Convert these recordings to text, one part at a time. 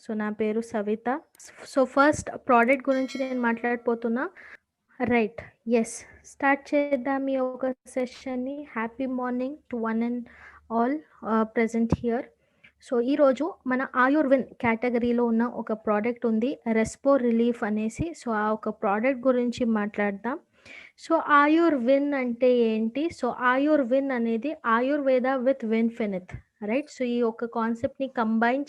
So నా పేరు Savitha. So first product గురించి నేను మాట్లాడబోతున్నా. రైట్, ఎస్, స్టార్ట్ చేద్దాం ఈ ఒక సెషన్ని. Happy morning to one and all present here. So ఈరోజు మన ఆయుర్విన్ కేటగిరీలో ఉన్న ఒక ప్రోడక్ట్ ఉంది, రెస్పో రిలీఫ్ అనేసి. సో ఆ ఒక ప్రోడక్ట్ గురించి మాట్లాడదాం. సో ఆయుర్విన్ అంటే ఏంటి? సో ఆయుర్విన్ అనేది ఆయుర్వేద విత్ విన్ఫినిత్, రైట్? సో ఈ ఒక కాన్సెప్ట్ని కంబైన్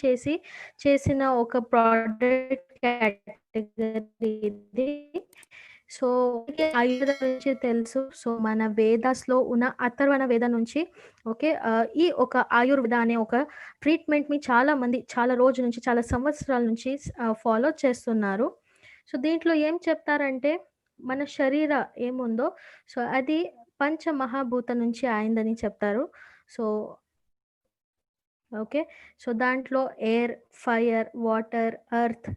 చేసిన ఒక ప్రోడక్ట్ కేటగిరీ ఇది. సో ఆయుర్వేద గురించి తెలుసు. సో మన వేదాస్లో ఉన్న అథర్వణ వేద నుంచి ఈ ఒక ఆయుర్వేద అనే ఒక ట్రీట్మెంట్ని చాలా మంది చాలా రోజు నుంచి చాలా సంవత్సరాల నుంచి ఫాలో చేస్తున్నారు. సో దీంట్లో ఏం చెప్తారంటే మన శరీర ఏముందో సో అది పంచమహాభూత నుంచి అయిందని చెప్తారు. సో సో దాంట్లో air, fire, water, earth,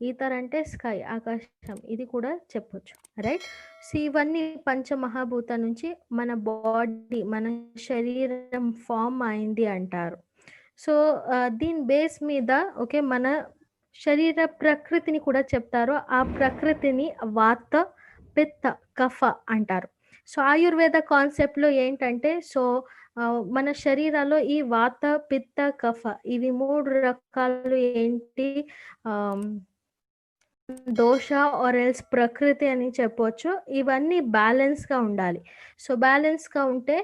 ether అంటే స్కై, ఆకాశం, ఇది కూడా చెప్పొచ్చు, రైట్? సో ఇవన్నీ పంచమహాభూత నుంచి మన బాడీ, మన శరీరం ఫామ్ అయింది అంటారు. సో దీని బేస్ మీద మన శరీర ప్రకృతిని కూడా చెప్తారు. ఆ ప్రకృతిని వాత, పిత్త, కఫ అంటారు. సో ఆయుర్వేద కాన్సెప్ట్లో ఏంటంటే సో మన శరీరాల్లో ఈ వాత, పిత్త, కఫ ఇవి 3 రకాలు ఏంటి దోష ఆర్ ఎల్స్ ప్రకృతి అని చెప్పొచ్చు. ఇవన్నీ బ్యాలెన్స్గా ఉండాలి. సో బ్యాలెన్స్గా ఉంటే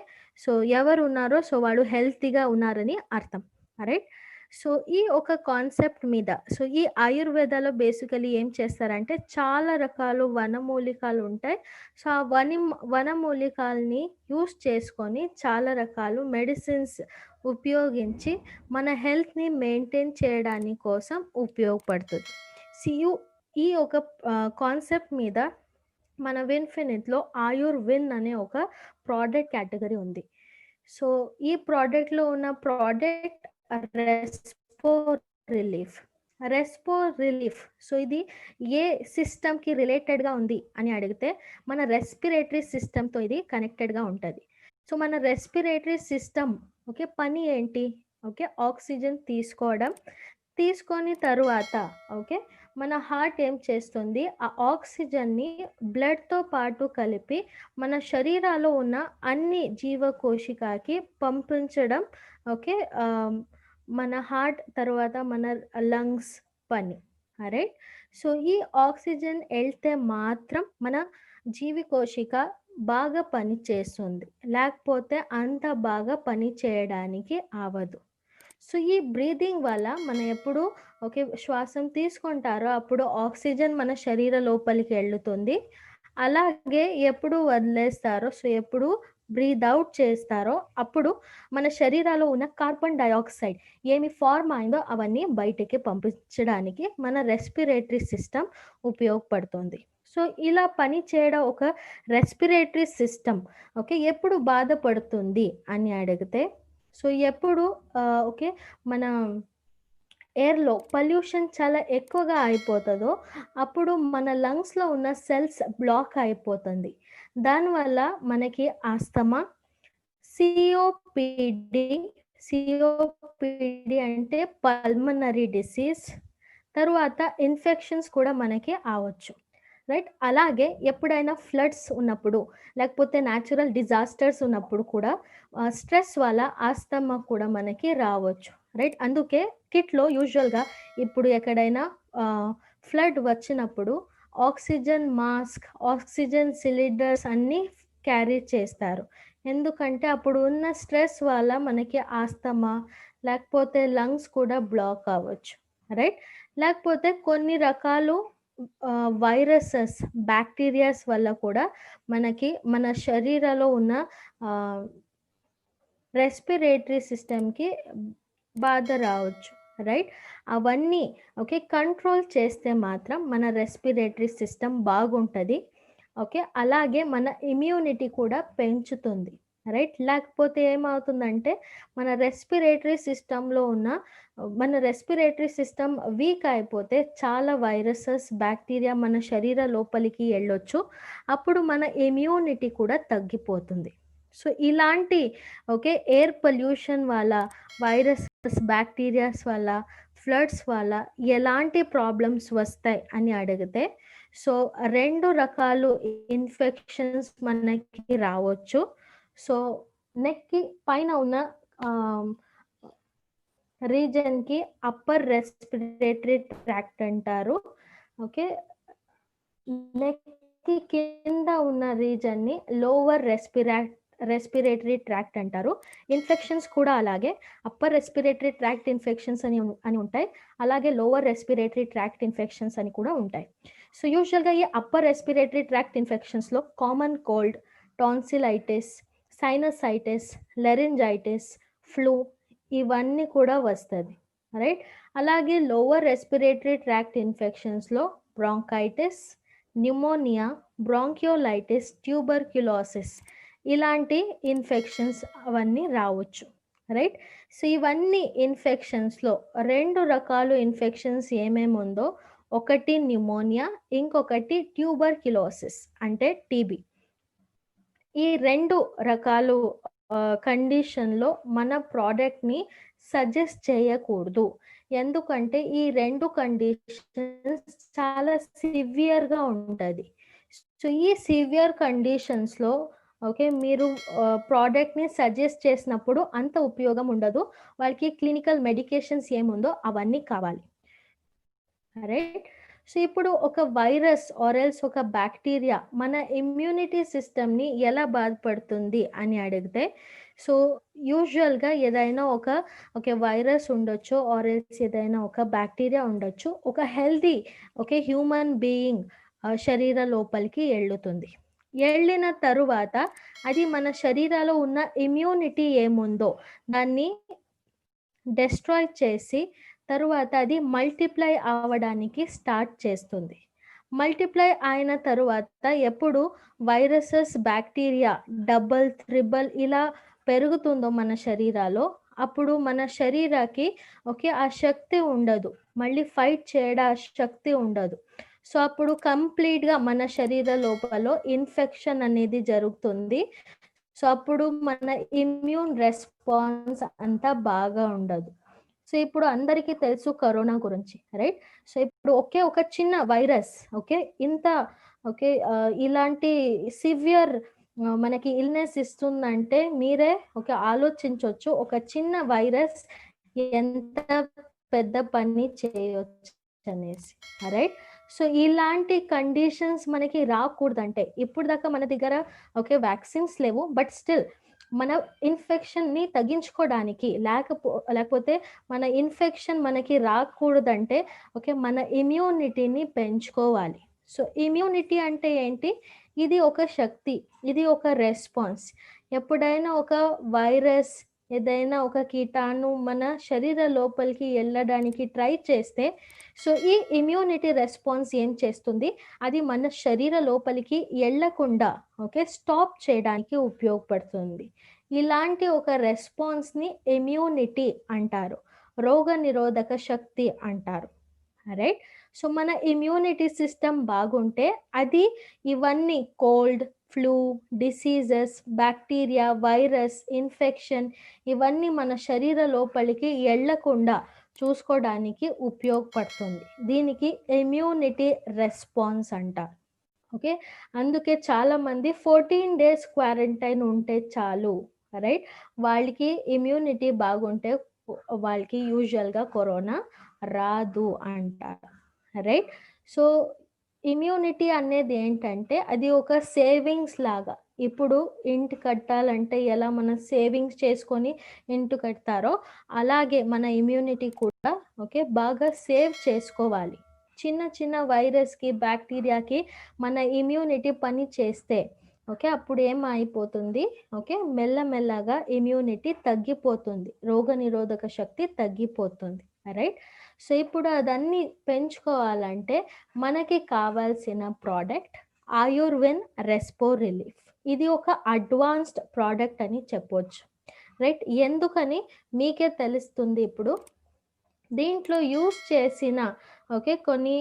సో ఎవరు ఉన్నారో సో వాళ్ళు హెల్తీగా ఉన్నారని అర్థం, రైట్? సో ఈ ఒక కాన్సెప్ట్ మీద సో ఈ ఆయుర్వేదాలో బేసికలీ ఏం చేస్తారంటే చాలా రకాలు వనమూలికలు ఉంటాయి. సో ఆ వనమూలికల్ని యూస్ చేసుకొని చాలా రకాలు మెడిసిన్స్ ఉపయోగించి మన హెల్త్ని మెయింటైన్ చేయడానికి కోసం ఉపయోగపడుతుంది. ఈ ఒక కాన్సెప్ట్ మీద మన విన్ఫినిట్లో ఆయుర్విన్ అనే ఒక ప్రోడక్ట్ కేటగిరీ ఉంది. సో ఈ ప్రోడక్ట్లో ఉన్న ప్రోడక్ట్ రెస్పో రిలీఫ్. సో ఇది ఏ సిస్టమ్కి రిలేటెడ్గా ఉంది అని అడిగితే మన రెస్పిరేటరీ సిస్టమ్తో ఇది కనెక్టెడ్గా ఉంటుంది. సో మన రెస్పిరేటరీ సిస్టమ్ పని ఏంటి? ఆక్సిజన్ తీసుకొని తరువాత మన హార్ట్ ఏం చేస్తుంది? ఆ ఆక్సిజన్ని బ్లడ్తో పాటు కలిపి మన శరీరాల్లో ఉన్న అన్ని జీవకోశికకి పంపించడం మన హార్ట్ తర్వాత మన లంగ్స్ పని, రైట్? సో ఈ ఆక్సిజన్ వెళ్తే మాత్రం మన జీవకోశిక బాగా పని చేస్తుంది, లేకపోతే అంత బాగా పని చేయడానికి అవ్వదు. సో ఈ బ్రీదింగ్ వల్ల మనం ఎప్పుడు శ్వాసం తీసుకుంటారో అప్పుడు ఆక్సిజన్ మన శరీర లోపలికి వెళ్తుంది. అలాగే ఎప్పుడు వదిలేస్తారో సో ఎప్పుడు బ్రీద్ అవుట్ చేస్తారో అప్పుడు మన శరీరాల్లో ఉన్న కార్బన్ డైఆక్సైడ్ ఏమి ఫార్మ్ అయిందో అవన్నీ బయటికి పంపించడానికి మన రెస్పిరేటరీ సిస్టమ్ ఉపయోగపడుతుంది. సో ఇలా పని చేయడం ఒక రెస్పిరేటరీ సిస్టమ్ ఎప్పుడు బాధపడుతుంది అని అడిగితే సో ఎప్పుడు మన ఎయిర్లో పొల్యూషన్ చాలా ఎక్కువగా అయిపోతుందో అప్పుడు మన లంగ్స్లో ఉన్న సెల్స్ బ్లాక్ అయిపోతుంది. దానివల్ల మనకి ఆస్తమా, సిఓపిడి అంటే పల్మనరీ డిసీజ్, తర్వాత ఇన్ఫెక్షన్స్ కూడా మనకి అవ్వచ్చు, రైట్? అలాగే ఎప్పుడైనా ఫ్లడ్స్ ఉన్నప్పుడు లేకపోతే న్యాచురల్ డిజాస్టర్స్ ఉన్నప్పుడు కూడా స్ట్రెస్ వల్ల ఆస్తమా కూడా మనకి రావచ్చు, రైట్? అందుకే కిట్లో యూజువల్గా ఇప్పుడు ఎక్కడైనా ఫ్లడ్ వచ్చినప్పుడు ఆక్సిజన్ మాస్క్, ఆక్సిజన్ సిలిండర్స్ అన్నీ క్యారీ చేస్తారు. ఎందుకంటే అప్పుడు ఉన్న స్ట్రెస్ వల్ల మనకి ఆస్తమా లేకపోతే లంగ్స్ కూడా బ్లాక్ అవ్వచ్చు, రైట్? లేకపోతే కొన్ని రకాలు వైరసెస్, బ్యాక్టీరియాస్ వల్ల కూడా మనకి మన శరీరంలో ఉన్న రెస్పిరేటరీ సిస్టమ్కి బాధ రావచ్చు, రైట్? అవన్నీ కంట్రోల్ చేస్తే మాత్రం మన రెస్పిరేటరీ సిస్టమ్ బాగుంటుంది. అలాగే మన ఇమ్యూనిటీ కూడా పెంచుతుంది, రైట్? లేకపోతే ఏమవుతుందంటే మన రెస్పిరేటరీ సిస్టమ్ వీక్ అయిపోతే చాలా వైరసెస్, బ్యాక్టీరియా మన శరీర లోపలికి వెళ్ళొచ్చు. అప్పుడు మన ఇమ్యూనిటీ కూడా తగ్గిపోతుంది. సో ఇలాంటి ఎయిర్ పొల్యూషన్ వల్ల, వైరసెస్, బ్యాక్టీరియాస్ వల్ల, ఫ్లడ్స్ వల్ల ఎలాంటి ప్రాబ్లమ్స్ వస్తాయి అని అడిగితే, సో 2 రకాలు ఇన్ఫెక్షన్స్ మనకి రావచ్చు. సో నెక్కి పైన ఉన్న రీజన్కి అప్పర్ రెస్పిరేటరీ ట్రాక్ట్ అంటారు. ఓకే, నెక్కి కింద ఉన్న రీజన్ని లోవర్ రెస్పిరేటరీ ట్రాక్ట్ అంటారు. ఇన్ఫెక్షన్స్ కూడా అలాగే అప్పర్ రెస్పిరేటరీ ట్రాక్ట్ ఇన్ఫెక్షన్స్ అని ఉంటాయి, అలాగే లోవర్ రెస్పిరేటరీ ట్రాక్ట్ ఇన్ఫెక్షన్స్ అని కూడా ఉంటాయి. సో యూజువల్గా ఈ అప్పర్ రెస్పిరేటరీ ట్రాక్ట్ ఇన్ఫెక్షన్స్లో common cold, tonsillitis, sinusitis, laryngitis, flu ఇవన్నీ కూడా వస్తుంది, రైట్. అలాగే లోవర్ రెస్పిరేటరీ ట్రాక్ట్ ఇన్ఫెక్షన్స్లో బ్రాంకైటిస్, న్యూమోనియా, బ్రాంకియోలైటిస్, ట్యూబర్క్యులోసిస్ ఇలాంటి ఇన్ఫెక్షన్స్ అవన్నీ రావచ్చు, రైట్. సో ఇవన్నీ ఇన్ఫెక్షన్స్లో 2 రకాలు ఇన్ఫెక్షన్స్ ఏమేమి ఉందో, ఒకటి న్యూమోనియా, ఇంకొకటి ట్యూబర్క్యులోసిస్ అంటే టీబీ. ఈ 2 రకాలు కండిషన్లో మన ప్రోడక్ట్ని సజెస్ట్ చేయకూడదు. ఎందుకంటే ఈ 2 కండిషన్స్ చాలా సివియర్గా ఉంటుంది. సో ఈ సివియర్ కండిషన్స్లో మీరు ప్రోడక్ట్ని సజెస్ట్ చేసినప్పుడు అంత ఉపయోగం ఉండదు. వాళ్ళకి క్లినికల్ మెడికేషన్స్ ఏముందో అవన్నీ కావాలి, రైట్. సో ఇప్పుడు ఒక వైరస్ ఆర్ఎల్స్ ఒక బ్యాక్టీరియా మన ఇమ్యూనిటీ సిస్టమ్ని ఎలా బాధపడుతుంది అని అడిగితే, సో యూజువల్గా ఏదైనా ఒక వైరస్ ఉండొచ్చు, ఆర్ఎల్స్ ఏదైనా ఒక బ్యాక్టీరియా ఉండొచ్చు, ఒక హెల్దీ హ్యూమన్ బీయింగ్ శరీర లోపలికి వెళ్ళుతుంది. వెళ్ళిన తరువాత అది మన శరీరాలో ఉన్న ఇమ్యూనిటీ ఏముందో దాన్ని డెస్ట్రాయ్ చేసి తరువాత అది మల్టిప్లై అవ్వడానికి స్టార్ట్ చేస్తుంది. మల్టిప్లై అయిన తరువాత ఎప్పుడు వైరసెస్, బ్యాక్టీరియా డబల్, త్రిబల్ ఇలా పెరుగుతుందో మన శరీరాలో, అప్పుడు మన శరీరాకి ఆ శక్తి ఉండదు, మళ్ళీ ఫైట్ చేయడం శక్తి ఉండదు. సో అప్పుడు కంప్లీట్గా మన శరీర లోపల ఇన్ఫెక్షన్ అనేది జరుగుతుంది. సో అప్పుడు మన ఇమ్యూన్ రెస్పాన్స్ అంతా బాగా ఉండదు. సో ఇప్పుడు అందరికీ తెలుసు కరోనా గురించి, రైట్. సో ఇప్పుడు ఒక చిన్న వైరస్ ఇంత ఇలాంటి సివియర్ మనకి ఇల్నెస్ ఇస్తుందంటే మీరే ఆలోచించవచ్చు ఒక చిన్న వైరస్ ఎంత పెద్ద పని చేయొచ్చు అనేసి, రైట్. సో ఇలాంటి కండిషన్స్ మనకి రాకూడదంటే, ఇప్పుడు దాకా మన దగ్గర వ్యాక్సిన్స్ లేవు, బట్ స్టిల్ మన ఇన్ఫెక్షన్ని తగ్గించుకోవడానికి లేకపోతే మన ఇన్ఫెక్షన్ మనకి రాకూడదంటే మన ఇమ్యూనిటీని పెంచుకోవాలి. సో ఇమ్యూనిటీ అంటే ఏంటి? ఇది ఒక శక్తి, ఇది ఒక రెస్పాన్స్. ఎప్పుడైనా ఒక వైరస్ ఏదైనా ఒక కీటాణు మన శరీర లోపలికి వెళ్ళడానికి ట్రై చేస్తే, సో ఈ ఇమ్యూనిటీ రెస్పాన్స్ ఏం చేస్తుంది, అది మన శరీర లోపలికి వెళ్ళకుండా స్టాప్ చేయడానికి ఉపయోగపడుతుంది. ఇలాంటి ఒక రెస్పాన్స్ని ఇమ్యూనిటీ అంటారు, రోగ నిరోధక శక్తి అంటారు, రైట్. సో మన ఇమ్యూనిటీ సిస్టమ్ బాగుంటే అది ఇవన్నీ cold, flu, diseases, bacteria, virus, infection ఇవన్నీ మన శరీర లోపలికి వెళ్ళకుండా చూసుకోవడానికి ఉపయోగపడుతుంది. దీనికి ఇమ్యూనిటీ రెస్పాన్స్ అంటారు. అందుకే చాలామంది 14 days క్వారంటైన్ ఉంటే చాలు, రైట్. వాళ్ళకి ఇమ్యూనిటీ బాగుంటే వాళ్ళకి యూజువల్గా కరోనా రాదు అంటారు, రైట్. సో ఇమ్యూనిటీ అనేది ఏంటంటే అది ఒక సేవింగ్స్ లాగా. ఇప్పుడు ఇంటి కట్టాలంటే ఎలా మనం సేవింగ్స్ చేసుకొని ఇంటి కడతారో అలాగే మన ఇమ్యూనిటీ కూడా బాగా సేవ్ చేసుకోవాలి. చిన్న చిన్న వైరస్కి, బ్యాక్టీరియాకి మన ఇమ్యూనిటీ పని చేస్తే అప్పుడు ఏమైపోతుంది, మెల్లమెల్లగా ఇమ్యూనిటీ తగ్గిపోతుంది, రోగ నిరోధక శక్తి తగ్గిపోతుంది, రైట్. సో ఇప్పుడు అదన్నీ పెంచుకోవాలంటే మనకి కావాల్సిన ప్రోడక్ట్ ఆయుర్వెన్ రెస్పో రిలీఫ్. ఇది ఒక అడ్వాన్స్డ్ ప్రోడక్ట్ అని చెప్పొచ్చు, రైట్. ఎందుకని మీకే తెలుస్తుంది. ఇప్పుడు దీంట్లో యూస్ చేసిన కొన్ని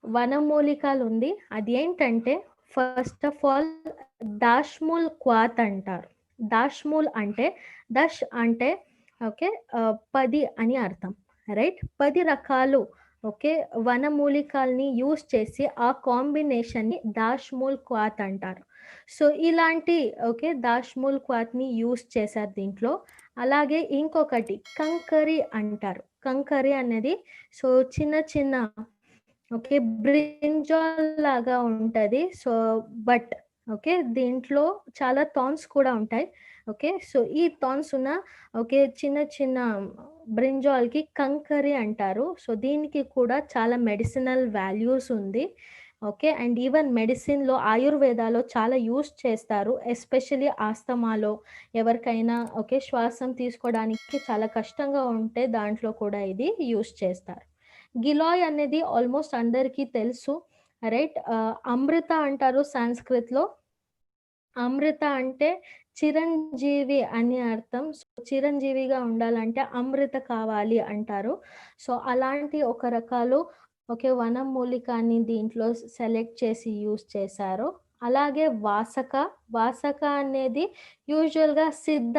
వనమూలికలు ఉంది. అది ఏంటంటే ఫస్ట్ ఆఫ్ ఆల్ దాష్ముల్ క్వాత్ అంటారు. దాష్ముల్ అంటే దష్ అంటే ఓకే 10 అని అర్థం, రైట్? 10 రకాలు ఓకే వనమూలికల్ని యూస్ చేసి ఆ కాంబినేషన్ని దాష్ముల్ క్వాత్ అంటారు. సో ఇలాంటి ఓకే దాష్ముల్ క్వాత్ని యూస్ చేశారు దీంట్లో. అలాగే ఇంకొకటి కంకరి అంటారు. కంకరి అనేది సో చిన్న చిన్న ఓకే బ్రింజాల్ లాగా ఉంటది. సో బట్ ఓకే దీంట్లో చాలా థార్న్స్ కూడా ఉంటాయి. ఓకే సో ఈ థార్న్స్ ఉన్న ఓకే చిన్న చిన్న బ్రింజాల్కి కంకరి అంటారు. సో దీనికి కూడా చాలా మెడిసినల్ వాల్యూస్ ఉంది. ఓకే అండ్ ఈవెన్ మెడిసిన్లో ఆయుర్వేదాలో చాలా యూస్ చేస్తారు, ఎస్పెషలీ ఆస్తమాలో ఎవరికైనా ఓకే శ్వాసం తీసుకోవడానికి చాలా కష్టంగా ఉంటే దాంట్లో కూడా ఇది యూస్ చేస్తారు. గిలాయ్ అనేది ఆల్మోస్ట్ అందరికీ తెలుసు, రైట్? అమృత అంటారు సంస్కృత్లో. అమృత అంటే చిరంజీవి అని అర్థం. సో చిరంజీవిగా ఉండాలంటే అమృత కావాలి అంటారు. సో అలాంటి ఒక రకాలు ఓకే వనమూలికాన్ని దీంట్లో సెలెక్ట్ చేసి యూస్ చేశారు. అలాగే వాసక. వాసక అనేది యూజువల్గా సిద్ధ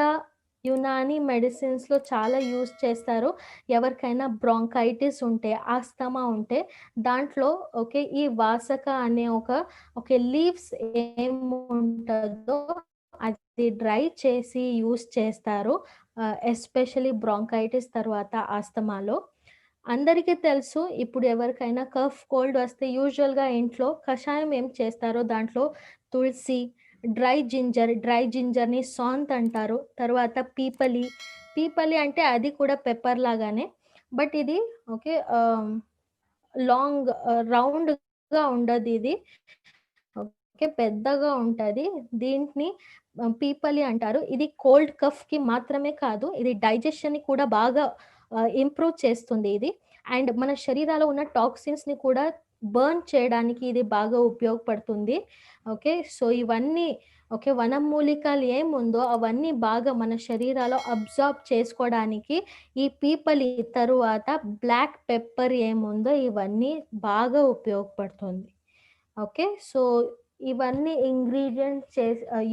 యునాని మెడిసిన్స్లో చాలా యూస్ చేస్తారు. ఎవరికైనా బ్రాంకైటిస్ ఉంటే ఆస్తమా ఉంటే దాంట్లో ఓకే ఈ వాసక అనే ఒక లీవ్స్ ఏముంటుందో అది డ్రై చేసి యూస్ చేస్తారు, ఎస్పెషలీ బ్రాంకైటిస్ తర్వాత ఆస్తమాలో. అందరికీ తెలుసు ఇప్పుడు ఎవరికైనా కఫ్ కోల్డ్ వస్తే యూజువల్గా ఇంట్లో కషాయం ఏం చేస్తారో దాంట్లో తులసి, డ్రై జింజర్ని సాంత్ అంటారు. తర్వాత పీపలి. పీపలి అంటే అది కూడా పెప్పర్ లాగానే, బట్ ఇది ఓకే లాంగ్ రౌండ్గా ఉండదు, ఇది ఓకే పెద్దగా ఉంటుంది. దీంట్ని పీపలి అంటారు. ఇది కోల్డ్ కఫ్కి మాత్రమే కాదు, ఇది డైజెషన్ని కూడా బాగా ఇంప్రూవ్ చేస్తుంది ఇది. అండ్ మన శరీరాల్లో ఉన్న టాక్సిన్స్ని కూడా బర్న్ చేయడానికి ఇది బాగా ఉపయోగపడుతుంది. ఓకే సో ఇవన్నీ ఓకే వనమూలికలు ఏముందో అవన్నీ బాగా మన శరీరాల్లో అబ్జార్బ్ చేసుకోవడానికి ఈ పీపలి తరువాత బ్లాక్ పెప్పర్ ఏముందో ఇవన్నీ బాగా ఉపయోగపడుతుంది. ఓకే సో ఇవన్నీ ఇంగ్రీడియంట్స్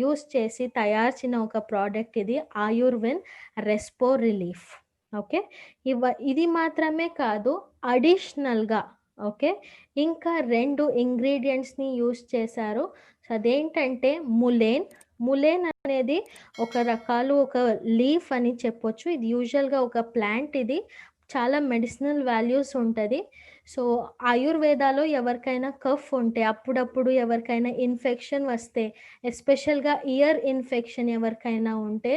యూస్ చేసి తయార్చిన ఒక ప్రోడక్ట్ ఇది ఆయుర్వెన్ రెస్పో రిలీఫ్. ఓకే ఇది మాత్రమే కాదు, అడిషనల్గా ఓకే ఇంకా 2 ఇంగ్రీడియంట్స్ని యూస్ చేశారు. సో అదేంటంటే ములేన్. ములేన్ అనేది ఒక రకాలు ఒక లీఫ్ అని చెప్పొచ్చు. ఇది యూజువల్గా ఒక ప్లాంట్, ఇది చాలా మెడిసినల్ వాల్యూస్ ఉంటుంది. సో ఆయుర్వేదాలో ఎవరికైనా కఫ్ ఉంటే అప్పుడప్పుడు ఎవరికైనా ఇన్ఫెక్షన్ వస్తే, ఎస్పెషల్గా ఇయర్ ఇన్ఫెక్షన్ ఎవరికైనా ఉంటే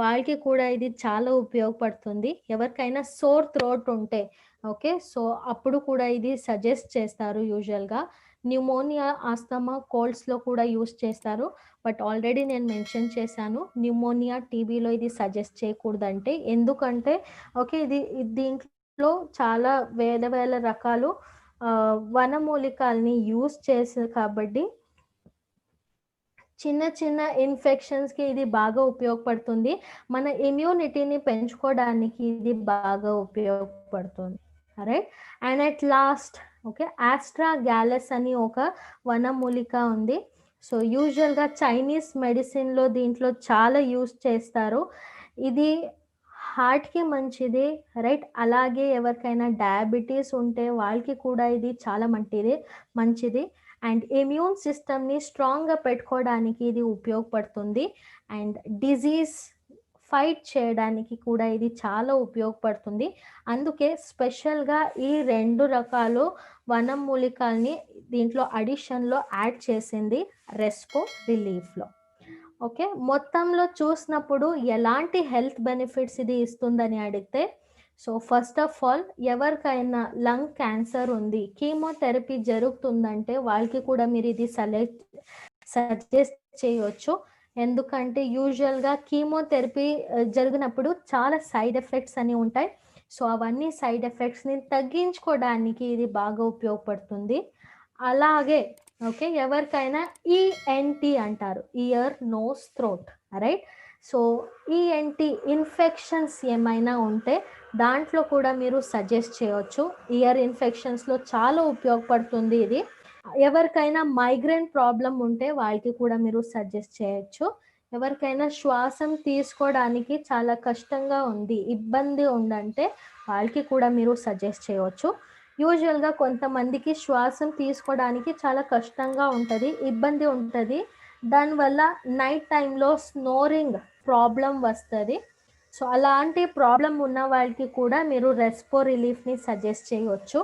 వాళ్ళకి కూడా ఇది చాలా ఉపయోగపడుతుంది. ఎవరికైనా సోర్ థ్రోట్ ఉంటే ఓకే సో అప్పుడు కూడా ఇది సజెస్ట్ చేస్తారు యూజువల్గా. న్యూమోనియా, ఆస్తమా, కోల్డ్స్లో కూడా యూస్ చేస్తారు. బట్ ఆల్రెడీ నేను మెన్షన్ చేశాను న్యూమోనియా, టీబీలో ఇది సజెస్ట్ చేయకూడదంటే. ఎందుకంటే ఓకే దీంట్లో చాలా వేల రకాలు వనమూలికల్ని యూస్ చేసి కాబట్టి చిన్న చిన్న ఇన్ఫెక్షన్స్కి ఇది బాగా ఉపయోగపడుతుంది. మన ఇమ్యూనిటీని పెంచుకోవడానికి ఇది బాగా ఉపయోగపడుతుంది, right? And at last okay astragalus అని ఒక వనమూలిక ఉంది. సో యూజువల్గా చైనీస్ మెడిసిన్లో దీంట్లో చాలా యూస్ చేస్తారు. ఇది హార్ట్కి మంచిది, రైట్? అలాగే ఎవరికైనా డయాబెటీస్ ఉంటే వాళ్ళకి కూడా ఇది చాలా మంచిది. అండ్ ఇమ్యూన్ సిస్టమ్ని స్ట్రాంగ్గా పెట్టుకోవడానికి ఇది ఉపయోగపడుతుంది. అండ్ డిజీజ్ ఫైట్ చేయడానికి కూడా ఇది చాలా ఉపయోగపడుతుంది. అందుకే స్పెషల్గా ఈ 2 రకాలు వనమూలికల్ని దీంట్లో అడిషన్లో యాడ్ చేసింది రెస్పో రిలీఫ్లో. ఓకే మొత్తంలో చూసినప్పుడు ఎలాంటి హెల్త్ బెనిఫిట్స్ ఇది ఇస్తుందని అడిగితే, సో ఫస్ట్ ఆఫ్ ఆల్ ఎవరికైనా లంగ్ క్యాన్సర్ ఉంది, కీమోథెరపీ జరుగుతుందంటే వాళ్ళకి కూడా మీరు ఇది సజెస్ట్ చేయవచ్చు. ఎందుకంటే యూజువల్గా కీమోథెరపీ జరిగినప్పుడు చాలా సైడ్ ఎఫెక్ట్స్ అని ఉంటాయి. సో అవన్నీ సైడ్ ఎఫెక్ట్స్ని తగ్గించుకోవడానికి ఇది బాగా ఉపయోగపడుతుంది. అలాగే ఓకే ఎవరికైనా ఈఎన్టీ అంటారు, ear nose throat, right? So ENT infections ఏమైనా ఉంటే దాంట్లో కూడా మీరు సజెస్ట్ చేయవచ్చు. ఇయర్ ఇన్ఫెక్షన్స్లో చాలా ఉపయోగపడుతుంది ఇది. ఎవరికైనా మైగ్రేన్ ప్రాబ్లం ఉంటే వాళ్ళకి కూడా మీరు సజెస్ట్ చేయొచ్చు. ఎవరికైనా శ్వాసం తీసుకోవడానికి చాలా కష్టంగా ఉంది, ఇబ్బంది ఉందంటే వాళ్ళకి కూడా మీరు సజెస్ట్ చేయవచ్చు. యూజువల్గా కొంతమందికి శ్వాసం తీసుకోవడానికి చాలా కష్టంగా ఉంటుంది, ఇబ్బంది ఉంటుంది. దానివల్ల నైట్ టైంలో స్నోరింగ్ ప్రాబ్లం వస్తుంది. సో అలాంటి ప్రాబ్లం ఉన్న వాళ్ళకి కూడా మీరు రెస్పో రిలీఫ్ని సజెస్ట్ చేయవచ్చు.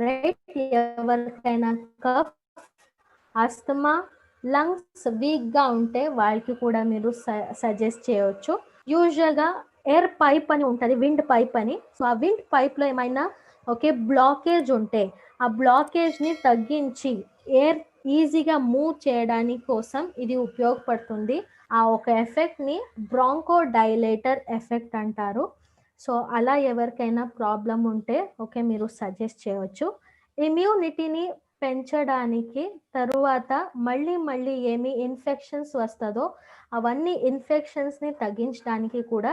రైట్, ఎవరికైనా కఫ్, ఆస్తమా, లంగ్స్ వీక్గా ఉంటే వాళ్ళకి కూడా మీరు సజెస్ట్ చేయవచ్చు. యూజువల్గా ఎయిర్ పైప్ అని ఉంటుంది, విండ్ పైప్ అని. సో ఆ విండ్ పైప్లో ఏమైనా బ్లాకేజ్ ఉంటే ఆ బ్లాకేజ్ని తగ్గించి ఎయిర్ ఈజీగా మూవ్ చేయడానికి కోసం ఇది ఉపయోగపడుతుంది. ఆ ఒక ఎఫెక్ట్ని బ్రాంకో డైలేటర్ ఎఫెక్ట్ అంటారు. సో అలా ఎవరికైనా ప్రాబ్లం ఉంటే మీరు సజెస్ట్ చేయవచ్చు. ఇమ్యూనిటీని పెంచడానికి తరువాత మళ్ళీ ఏమి ఇన్ఫెక్షన్స్ వస్తుందో అవన్నీ ఇన్ఫెక్షన్స్ని తగ్గించడానికి కూడా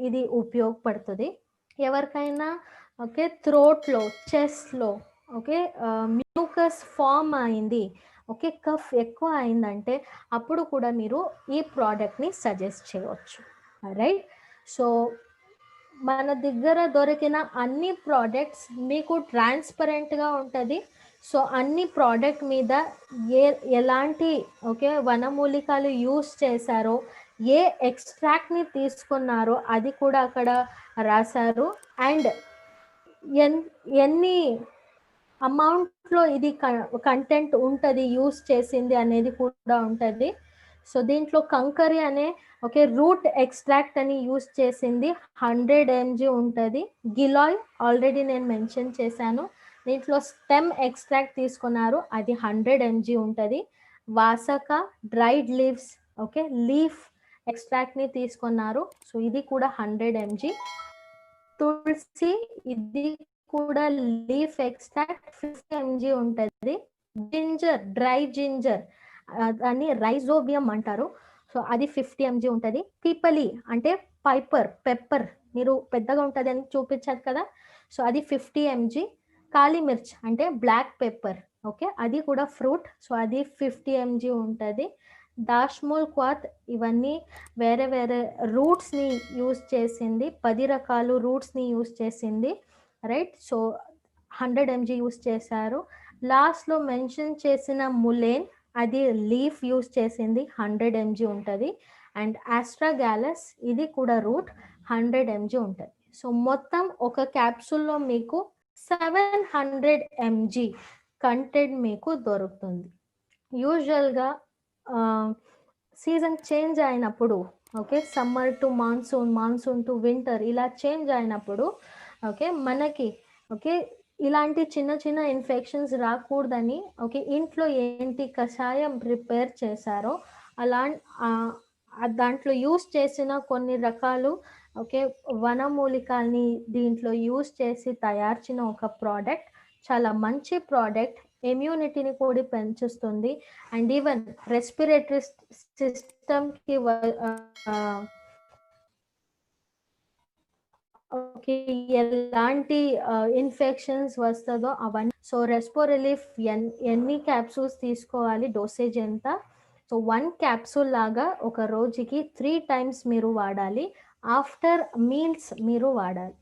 ఇది ఉపయోగపడుతుంది. ఎవరికైనా థ్రోట్లో, చెస్ట్లో మ్యూకస్ ఫామ్ అయింది, కఫ్ ఎక్కువ అయిందంటే అప్పుడు కూడా మీరు ఈ ప్రోడక్ట్ని సజెస్ట్ చేయవచ్చు. రైట్, సో మన దగ్గర దొరికిన అన్ని ప్రోడక్ట్స్ మీకు ట్రాన్స్పరెంట్గా ఉంటుంది. సో అన్ని ప్రోడక్ట్ మీద ఎలాంటి వనమూలికలు యూస్ చేశారో, ఏ ఎక్స్ట్రాక్ట్ని తీసుకున్నారో అది కూడా అక్కడ రాశారు. అండ్ ఎన్ని అమౌంట్లో ఇది కంటెంట్ ఉంటుంది యూస్ చేసింది అనేది కూడా ఉంటుంది. సో దీంట్లో కంకరి అనే రూట్ ఎక్స్ట్రాక్ట్ అని యూస్ చేసింది 100 mg ఉంటుంది. గిలాయ్ ఆల్రెడీ నేను మెన్షన్ చేశాను. దీంట్లో స్టెమ్ ఎక్స్ట్రాక్ట్ తీసుకున్నారు, అది 100 mg ఉంటుంది. వాసక డ్రైడ్ లీవ్స్ లీఫ్ ఎక్స్ట్రాక్ట్ని తీసుకున్నారు, సో ఇది కూడా 100 mg. తులసి, ఇది కూడా లీఫ్ ఎక్స్ట్రాక్ట్ 50 mg ఉంటుంది. జింజర్, డ్రై జింజర్, దాన్ని రైజోబియం అంటారు, సో అది 50 mg ఉంటుంది. పీపలి అంటే పెప్పర్ మీరు పెద్దగా ఉంటుంది అని చూపించారు కదా, సో అది 50 mg. కాళీమిర్చ్ అంటే బ్లాక్ పెప్పర్, అది కూడా ఫ్రూట్, సో అది 50 mg ఉంటుంది. దాష్మూల్ క్వాత్, ఇవన్నీ వేరే వేరే రూట్స్ని యూస్ చేసింది, 10 రకాలు రూట్స్ని యూస్ చేసింది. రైట్, సో 100 mg యూస్ చేశారు. లాస్ట్లో మెన్షన్ చేసిన ములేన్, అది లీఫ్ యూస్ చేసింది, 100 mg ఉంటుంది. అండ్ ఆస్ట్రాగాలస్, ఇది కూడా రూట్, 100 mg ఉంటుంది. సో మొత్తం ఒక క్యాప్సూల్లో మీకు 700 mg కంటెంట్ మీకు దొరుకుతుంది. యూజువల్గా సీజన్ చేంజ్ అయినప్పుడు summer to monsoon, monsoon to winter, ఇలా చేంజ్ అయినప్పుడు మనకి ఇలాంటి చిన్న చిన్న ఇన్ఫెక్షన్స్ రాకూడదని ఇంట్లో ఏంటి కషాయం ప్రిపేర్ చేశారో అలా దాంట్లో యూస్ చేసిన కొన్ని రకాలు వనమూలికల్ని దీంట్లో యూస్ చేసి తయార్చిన ఒక ప్రోడక్ట్, చాలా మంచి ప్రోడక్ట్, ఇమ్యూనిటీని కూడా పెంచుతుంది. అండ్ ఈవెన్ రెస్పిరేటరీ సిస్టమ్కి ఎలాంటి ఇన్ఫెక్షన్స్ వస్తుందో అవన్నీ. సో రెస్పో రిలీఫ్ ఎన్ని క్యాప్సూల్స్ తీసుకోవాలి, డోసేజ్ ఎంత? సో 1 క్యాప్సూల్ లాగా ఒక రోజుకి 3 times మీరు వాడాలి. ఆఫ్టర్ మీల్స్ మీరు వాడాలి.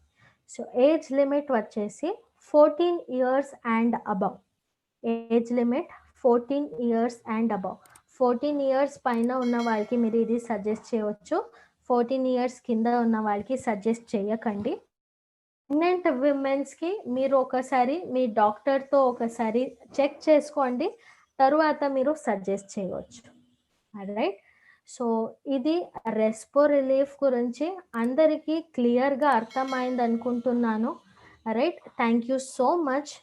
సో ఏజ్ లిమిట్ వచ్చేసి 14 years and above. Age limit 14 years and above. 14 years పైన ఉన్న వాళ్ళకి మీరు ఇది సజెస్ట్ చేయవచ్చు, 14 years కింద ఉన్న వాళ్ళకి సజెస్ట్ చేయకండి. ప్రెగ్నెంట్ విమెన్స్కి మీరు ఒకసారి మీ డాక్టర్తో ఒకసారి చెక్ చేసుకోండి, తరువాత మీరు సజెస్ట్ చేయవచ్చు. రైట్, సో ఇది రెస్పో రిలీఫ్ గురించి అందరికీ క్లియర్గా అర్థమైంది అనుకుంటున్నాను. Right, thank you so much.